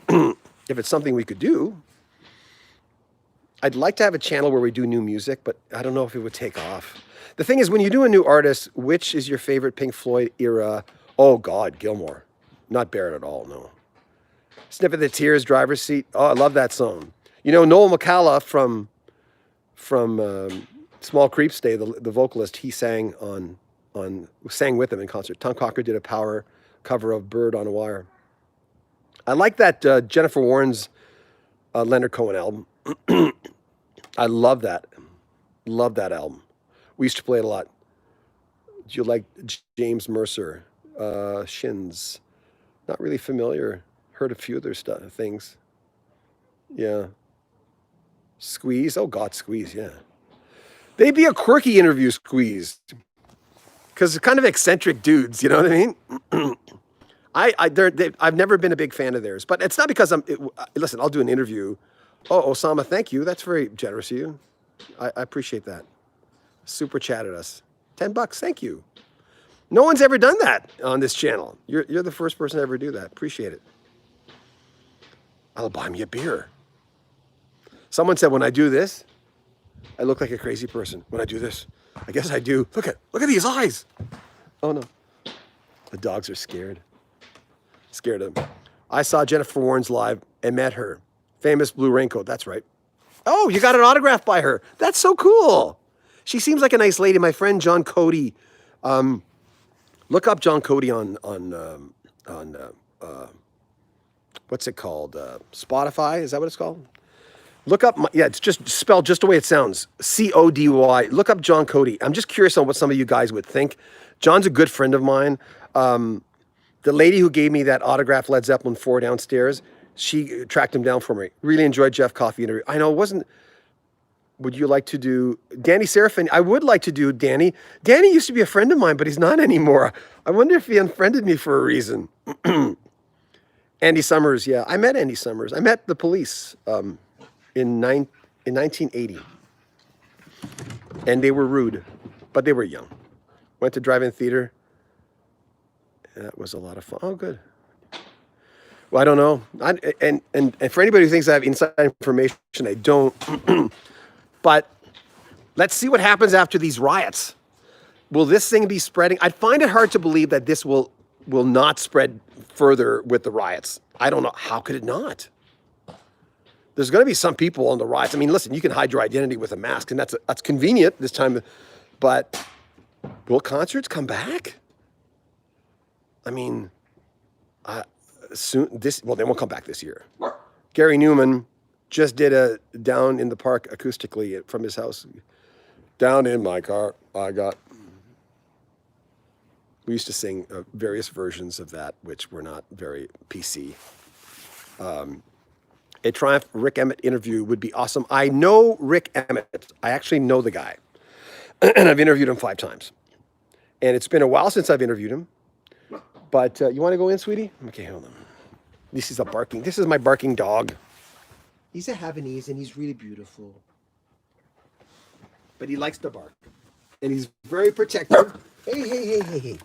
if it's something we could do, I'd like to have a channel where we do new music, but I don't know if it would take off. The thing is, when you do a new artist, which is your favorite Pink Floyd era? Oh God, Gilmore. Not Barrett at all, no. Sniff of the Tears, Driver's Seat. Oh, I love that song. Noel McCalla from Small Creeps Day, the vocalist, he sang sang with them in concert. Tom Cocker did a power cover of Bird on a Wire. I like that Jennifer Warren's Leonard Cohen album. I love that. Love that album. We used to play it a lot. Do you like James Mercer? Shins. Not really familiar. Heard a few of their things. Yeah. Squeeze. Oh God, Squeeze. Yeah. They'd be a quirky interview, Squeeze. Because they're kind of eccentric dudes. You know what I mean? I've never been a big fan of theirs, but it's not because listen, I'll do an interview. Oh, Osama, thank you. That's very generous of you. I appreciate that. Super chatted us. $10, thank you. No one's ever done that on this channel. You're the first person to ever do that. Appreciate it. I'll buy me a beer. Someone said when I do this, I look like a crazy person. When I do this, I guess I do. Look at these eyes. Oh no. The dogs are scared. Scared of them. I saw Jennifer Warnes live and met her. Famous blue raincoat. That's right. Oh, you got an autograph by her. That's so cool. She seems like a nice lady. My friend John Cody. Look up John Cody on what's it called? Spotify. Is that what it's called? Look up. It's just spelled just the way it sounds. Cody. Look up John Cody. I'm just curious on what some of you guys would think. John's a good friend of mine. The lady who gave me that autograph Led Zeppelin 4 downstairs, she tracked him down for me. Really enjoyed Jeff Coffey interview. I know it wasn't. Would you like to do Danny Serafin? I would like to do Danny. Danny used to be a friend of mine, but he's not anymore. I wonder if he unfriended me for a reason. Andy Summers, yeah. I met Andy Summers. I met the Police in 1980. And they were rude, but they were young. Went to drive-in theater. That was a lot of fun. Oh, good. Well, I don't know. And for anybody who thinks I have inside information, I don't. But let's see what happens after these riots. Will this thing be spreading? I find it hard to believe that this will not spread further with the riots. I don't know. How could it not? There's going to be some people on the riots. I mean, listen, you can hide your identity with a mask, and that's convenient this time. But will concerts come back? I mean, soon. They won't come back this year. Gary Newman just did a down in the park acoustically from his house. Down in my car, I got. We used to sing various versions of that, which were not very PC. A Triumph Rick Emmett interview would be awesome. I know Rick Emmett. I actually know the guy. And I've interviewed him 5 times. And it's been a while since I've interviewed him. But you want to go in, sweetie? Okay, hold on. This is my barking dog. He's a Havanese and he's really beautiful. But he likes to bark. And he's very protective. Hey.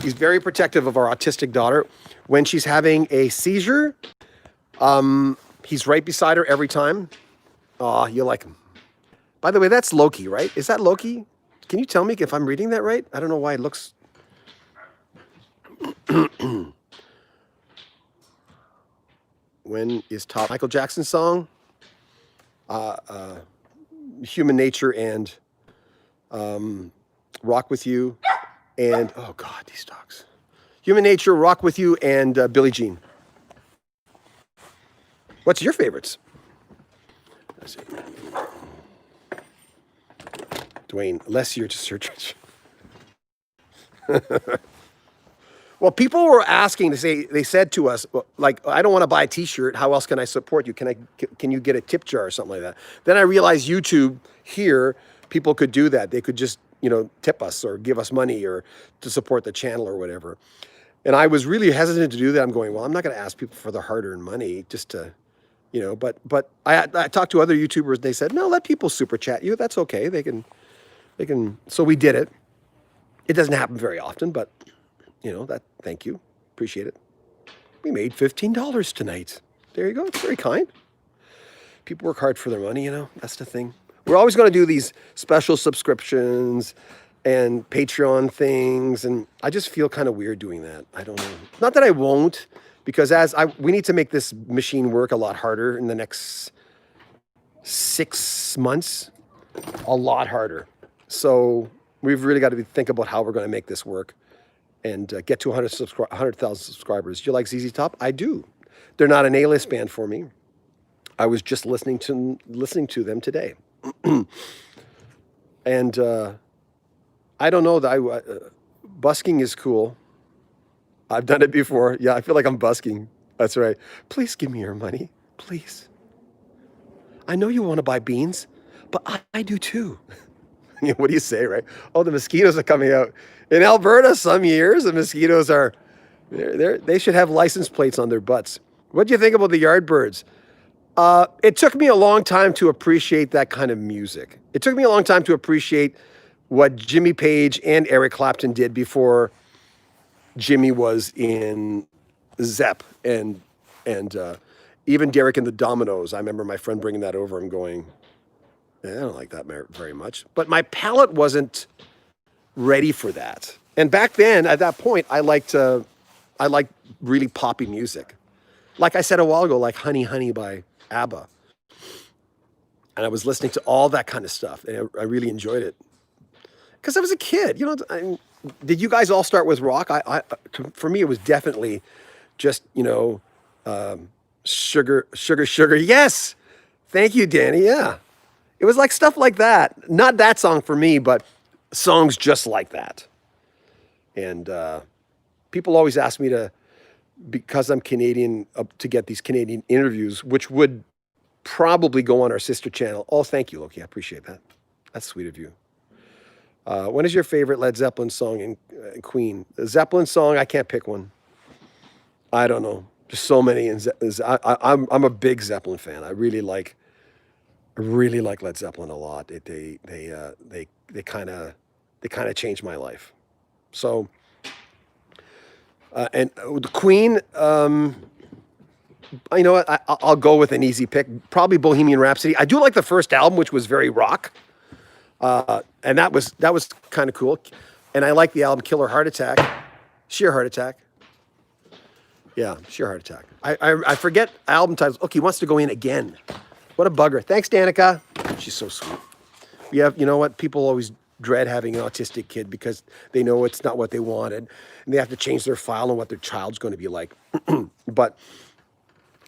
He's very protective of our autistic daughter. When she's having a seizure, he's right beside her every time. Aw, you like him. By the way, that's Loki, right? Is that Loki? Can you tell me if I'm reading that right? I don't know why it looks... When is top Michael Jackson song? Human Nature and Rock With You and oh God, these dogs. Human Nature, Rock With You, and Billie Jean. What's your favorites? Let's see. Dwayne, less year to search. Well, people were asking they said to us, like, I don't want to buy a t-shirt. How else can I support you? Can you get a tip jar or something like that? Then I realized YouTube here, people could do that. They could just, tip us or give us money or to support the channel or whatever. And I was really hesitant to do that. I'm going, well, I'm not going to ask people for their hard-earned money just to, but I talked to other YouTubers. They said, no, let people super chat you. That's okay. They can. So we did it. It doesn't happen very often, but thank you. Appreciate it. We made $15 tonight. There you go. It's very kind. People work hard for their money, that's the thing. We're always going to do these special subscriptions and Patreon things. And I just feel kind of weird doing that. I don't know. Not that I won't, because we need to make this machine work a lot harder in the next 6 months, a lot harder. So we've really got to think about how we're going to make this work and get to 100,000 subscribers. Do you like ZZ Top? I do. They're not an A-list band for me. I was just listening to them today. And I don't know, busking is cool. I've done it before. Yeah, I feel like I'm busking. That's right. Please give me your money. Please. I know you want to buy beans, but I do too. What do you say, right? Oh, the mosquitoes are coming out. In Alberta, some years, the mosquitoes they should have license plates on their butts. What do you think about the Yardbirds? It took me a long time to appreciate that kind of music. It took me a long time to appreciate what Jimmy Page and Eric Clapton did before Jimmy was in Zepp and even Derek and the Dominoes. I remember my friend bringing that over and going, I don't like that very much. But my palate wasn't ready for that. And back then, at that point, I liked really poppy music. Like I said a while ago, like Honey Honey by ABBA. And I was listening to all that kind of stuff, and I really enjoyed it. Because I was a kid, you know. Did you guys all start with rock? For me, it was definitely just, sugar, sugar, sugar. Yes, thank you, Danny. Yeah, it was like stuff like that. Not that song for me, but songs just like that. And people always ask me because I'm Canadian, to get these Canadian interviews, which would probably go on our sister channel. Oh, thank you, Loki. I appreciate that. That's sweet of you. When is your favorite Led Zeppelin song in Queen? The Zeppelin song, I can't pick one. I don't know. There's so many. I'm a big Zeppelin fan. I really like Led Zeppelin a lot. They kind of changed my life. So, and the Queen, you know what? I'll go with an easy pick. Probably Bohemian Rhapsody. I do like the first album, which was very rock. And that was kind of cool. And I like the album Killer Heart Attack. Sheer Heart Attack. Yeah, Sheer Heart Attack. I forget album titles. Okay, he wants to go in again. What a bugger. Thanks, Danica. She's so sweet. You know what? People always dread having an autistic kid because they know it's not what they wanted. And they have to change their file on what their child's going to be like. And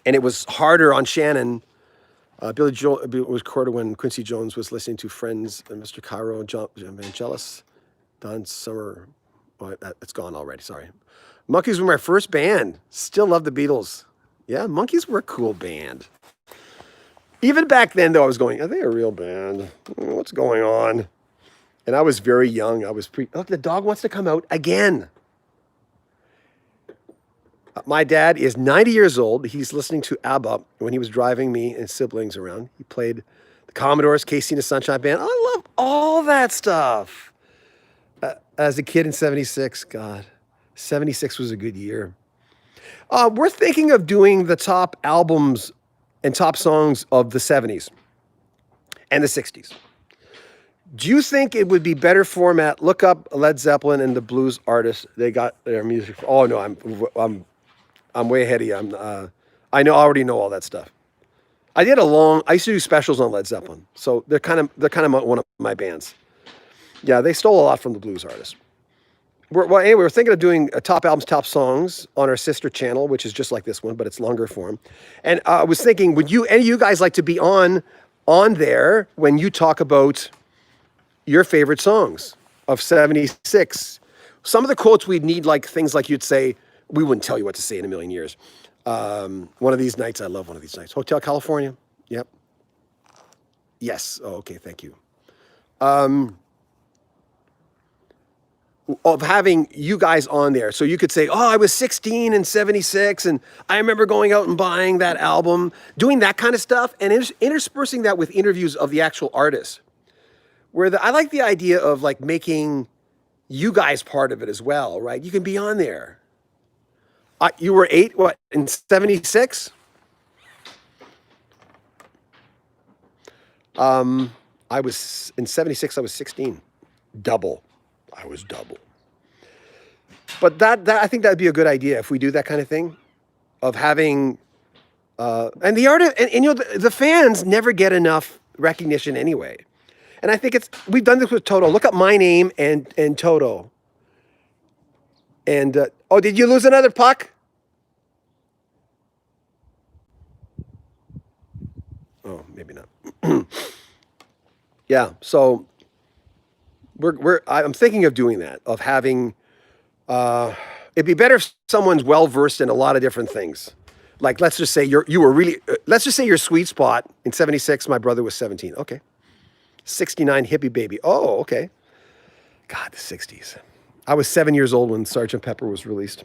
it was harder on Shannon. Billy Joel was recorded when Quincy Jones was listening to Friends and Mr. Cairo, John Vangelis, Don Summer. Oh, it's gone already. Sorry. Monkeys were my first band. Still love the Beatles. Yeah, Monkeys were a cool band. Even back then, though, I was going, are they a real band? What's going on? And I was very young. Look, the dog wants to come out again. My dad is 90 years old. He's listening to ABBA when he was driving me and siblings around. He played the Commodores, KC and the Sunshine Band. I love all that stuff. As a kid in 76, God, 76 was a good year. We're thinking of doing the top albums and top songs of the 70s and the 60s. Do you think it would be better format? Look up Led Zeppelin and the blues artists. They got their music. Oh no, I'm way ahead of you. I already know all that stuff. I used to do specials on Led Zeppelin, so they're kind of one of my bands. Yeah, they stole a lot from the blues artists. We're thinking of doing a top albums, top songs on our sister channel, which is just like this one, but it's longer form. And I was thinking, would any of you guys like to be on there when you talk about your favorite songs of 76? Some of the quotes we'd need, like things like you'd say, we wouldn't tell you what to say in a million years. One of these nights, I love One of These Nights. Hotel California. Yep. Yes. Oh, okay. Thank you. Of having you guys on there. So you could say, oh, I was 16 in 76 and I remember going out and buying that album, doing that kind of stuff and interspersing that with interviews of the actual artists. I like the idea of like making you guys part of it as well, right? You can be on there. You were 8, in 76? I was, in 76, I was 16. Double. I was double. But that I think that'd be a good idea if we do that kind of thing, of having, and the artist, and the fans never get enough recognition anyway. And I think we've done this with Toto. Look up My Name and Toto. And, did you lose another puck? Oh, maybe not. Yeah, so I'm thinking of doing that, of having, it'd be better if someone's well-versed in a lot of different things. Like, let's just say let's just say your sweet spot in 76, my brother was 17. Okay. 69, Hippie Baby. Oh, okay. God, the 60s. I was 7 years old when Sgt. Pepper was released.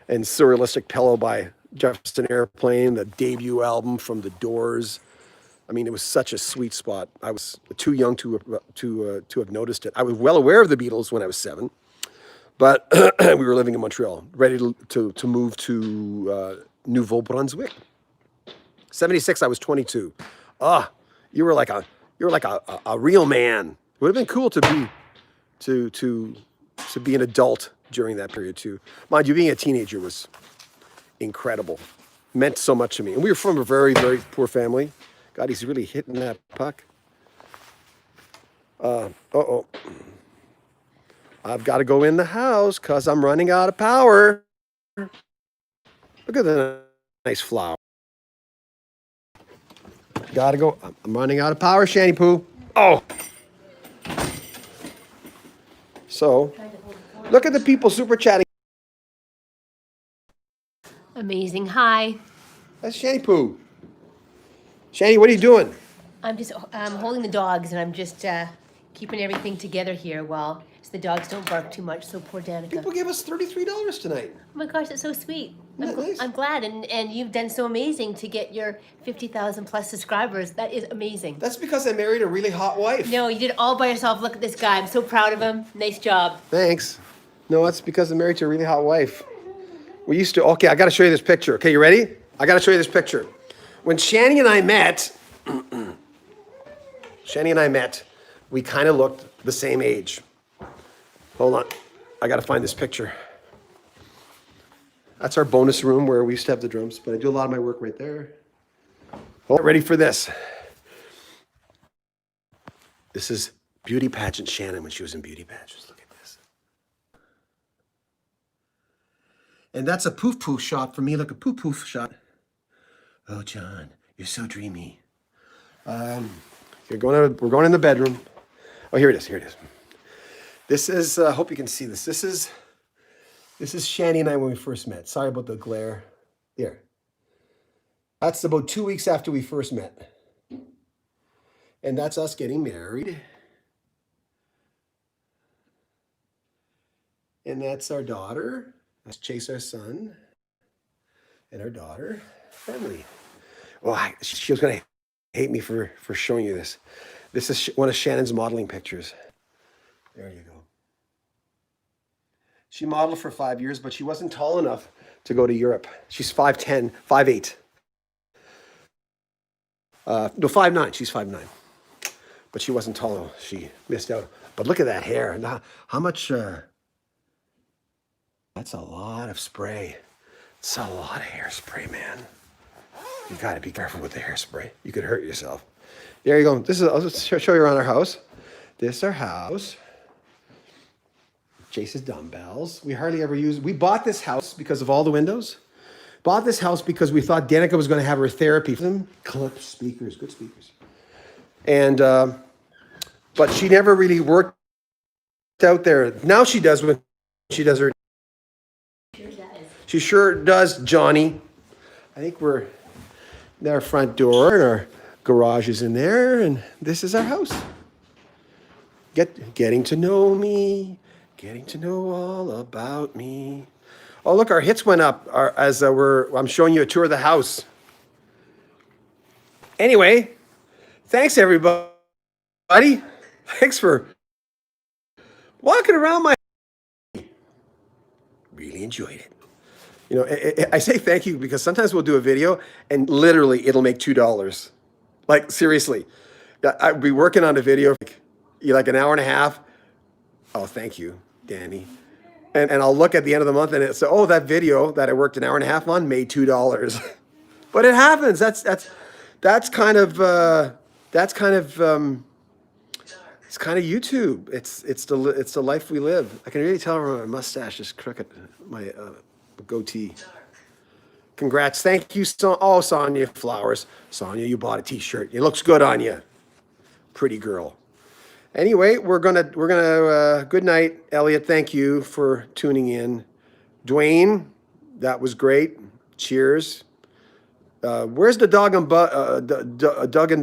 And Surrealistic Pillow by Jefferson Airplane, the debut album from The Doors. I mean, it was such a sweet spot. I was too young to have noticed it. I was well aware of the Beatles when I was 7, but we were living in Montreal, ready to move to Nouveau Brunswick. 76, I was 22. You were like a real man. It would have been cool to be an adult during that period too. Mind you, being a teenager was incredible. Meant so much to me. And we were from a very, very poor family. God, he's really hitting that puck. Uh-oh. I've got to go in the house because I'm running out of power. Look at the nice flower. Gotta go. I'm running out of power, Shanny Poo. Oh. So, look at the people super chatting. Amazing. Hi. That's Shanny Poo. Shanny, what are you doing? I'm just holding the dogs, and I'm just keeping everything together here while so the dogs don't bark too much. So poor Danica. People gave us $33 tonight. Oh my gosh, that's so sweet. Isn't that nice? I'm glad, and you've done so amazing to get your 50,000 plus subscribers. That is amazing. That's because I married a really hot wife. No, you did it all by yourself. Look at this guy. I'm so proud of him. Nice job. Thanks. No, that's because I'm married to a really hot wife. We used to, okay, I got to show you this picture. Okay, you ready? I got to show you this picture. When Shanny and I met, we kind of looked the same age. Hold on. I got to find this picture. That's our bonus room where we used to have the drums, but I do a lot of my work right there. Oh, ready for this. This is beauty pageant Shannon when she was in beauty pageants. Look at this. And that's a poof poof shot for me. Look, a poof poof shot. Oh, John, you're so dreamy. We're going in the bedroom. Oh, here it is. Here it is. This is. I hope you can see this. This is Shanny and I when we first met. Sorry about the glare. Here. That's about 2 weeks after we first met, and that's us getting married. And that's our daughter. That's Chase, our son, and our daughter, Emily. Well, she was going to hate me for showing you this. This is one of Shannon's modeling pictures. There you go. She modeled for 5 years, but she wasn't tall enough to go to Europe. She's 5'10", 5'8". No, 5'9". She's 5'9". But she wasn't tall enough. She missed out. But look at that hair. Now, how much... that's a lot of spray. It's a lot of hairspray, man. You got to be careful with the hairspray. You could hurt yourself. There you go. I'll just show you around our house. This is our house. Chase's dumbbells. We hardly ever use. We bought this house because of all the windows. Bought this house because we thought Danica was going to have her therapy. Clip speakers, good speakers. And, but she never really worked out there. Now she does when she does her. She sure does, Johnny. I think we're in our front door and our garage is in there, and this is our house. Getting to know me, getting to know all about me. Oh, look, our hits went up as I'm showing you a tour of the house. Anyway, thanks everybody. Thanks for walking around my. Really enjoyed it. You know, I say thank you because sometimes we'll do a video and literally it'll make $2. Like, seriously. I'd be working on a video for like an hour and a half. Oh, thank you, Danny. And I'll look at the end of the month and it's, oh, that video that I worked an hour and a half on made $2. But it happens. That's kind of it's kind of YouTube. It's the life we live. I can really tell my mustache is crooked. My goatee. Congrats. Thank you, Sonia Flowers. Sonia, you bought a t-shirt. It looks good on you. Pretty girl. Anyway, we're gonna good night, Elliot. Thank you for tuning in. Dwayne, that was great. Cheers. Where's the Doug and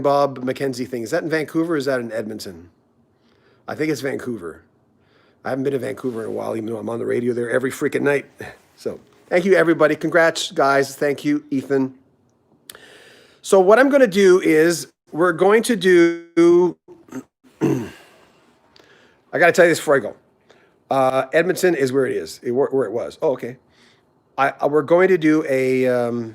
Bob Mackenzie thing? Is that in Vancouver or is that in Edmonton? I think it's Vancouver. I haven't been to Vancouver in a while, even though I'm on the radio there every freaking night. So thank you, everybody. Congrats, guys. Thank you, Ethan. So what I'm going to do is we're going to do. I got to tell you this before I go. Edmonton is where it is, where it was. Oh, okay. We're going to do a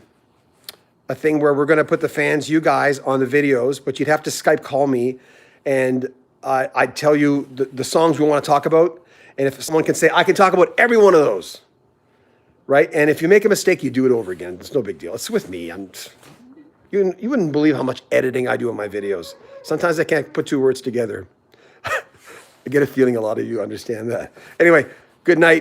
thing where we're going to put the fans, you guys, on the videos, but you'd have to Skype call me, and I'd tell you the songs we want to talk about. And if someone can say, I can talk about every one of those, right? And if you make a mistake, you do it over again. It's no big deal. It's with me. You wouldn't believe how much editing I do on my videos. Sometimes I can't put two words together. I get a feeling a lot of you understand that. Anyway, good night.